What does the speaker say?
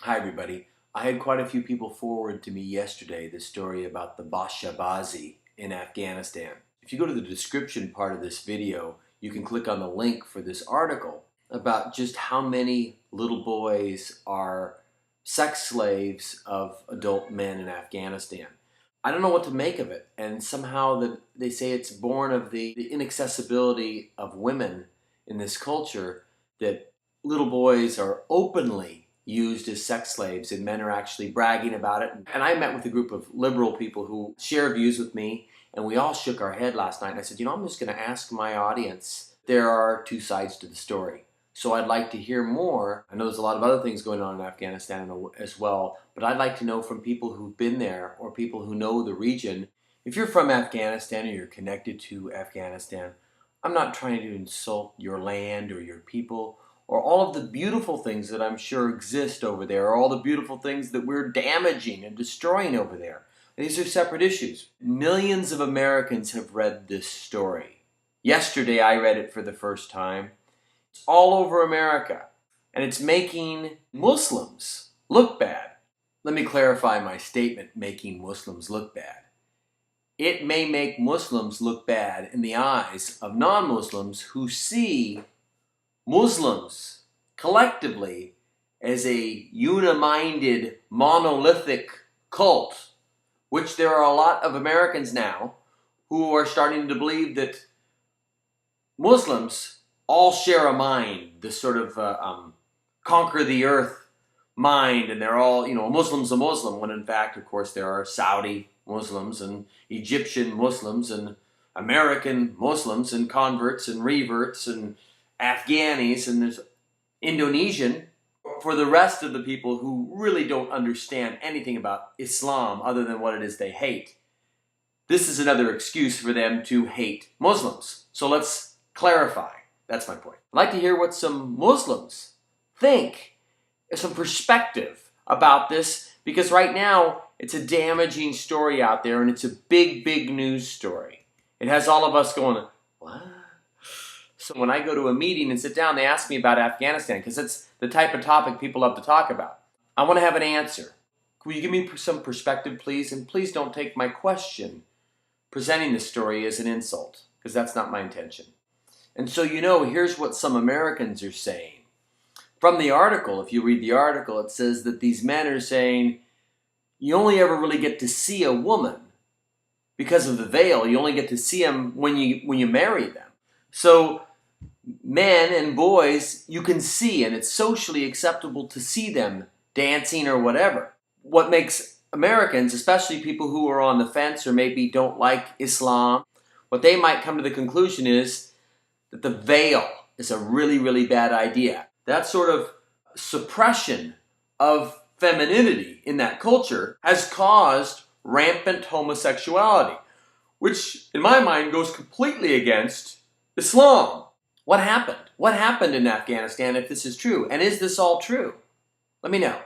Hi everybody. I had quite a few people forward to me yesterday the story about the bazi in Afghanistan. If you go to the description part of this video, you can click on the link for this article about just how many little boys are sex slaves of adult men in Afghanistan. I don't know what to make of it, and somehow they say it's born of the inaccessibility of women in this culture, that little boys are openly used as sex slaves and men are actually bragging about it. And I met with a group of liberal people who share views with me, and we all shook our head last night. And I said, I'm just going to ask my audience. There are two sides to the story. So I'd like to hear more. I know there's a lot of other things going on in Afghanistan as well, but I'd like to know from people who've been there or people who know the region. If you're from Afghanistan or you're connected to Afghanistan, I'm not trying to insult your land or your people or all of the beautiful things that I'm sure exist over there, or all the beautiful things that we're damaging and destroying over there. These are separate issues. Millions of Americans have read this story. Yesterday I read it for the first time. It's all over America, and it's making Muslims look bad. Let me clarify my statement, making Muslims look bad. It may make Muslims look bad in the eyes of non-Muslims who see Muslims collectively as a uniminded, monolithic cult, which there are a lot of Americans now who are starting to believe that Muslims all share a mind, this sort of conquer the earth mind, and they're all, a Muslim's a Muslim, when in fact, of course, there are Saudi Muslims and Egyptian Muslims and American Muslims and converts and reverts and Afghanis, and there's Indonesian. For the rest of the people who really don't understand anything about Islam other than what it is they hate, this is another excuse for them to hate Muslims. So let's clarify. That's my point. I'd like to hear what some Muslims think, some perspective about this, because right now it's a damaging story out there, and it's a big, big news story. It has all of us going, what? So when I go to a meeting and sit down, they ask me about Afghanistan, because it's the type of topic people love to talk about. I want to have an answer. Will you give me some perspective, please? And please don't take my question presenting the story as an insult, because that's not my intention. And so, here's what some Americans are saying. From the article, if you read the article, it says that these men are saying, you only ever really get to see a woman because of the veil. You only get to see them when you marry them. So men and boys, you can see, and it's socially acceptable to see them dancing or whatever. What makes Americans, especially people who are on the fence or maybe don't like Islam, what they might come to the conclusion is that the veil is a really, really bad idea. That sort of suppression of femininity in that culture has caused rampant homosexuality, which in my mind goes completely against Islam. What happened? What happened in Afghanistan if this is true? And is this all true? Let me know.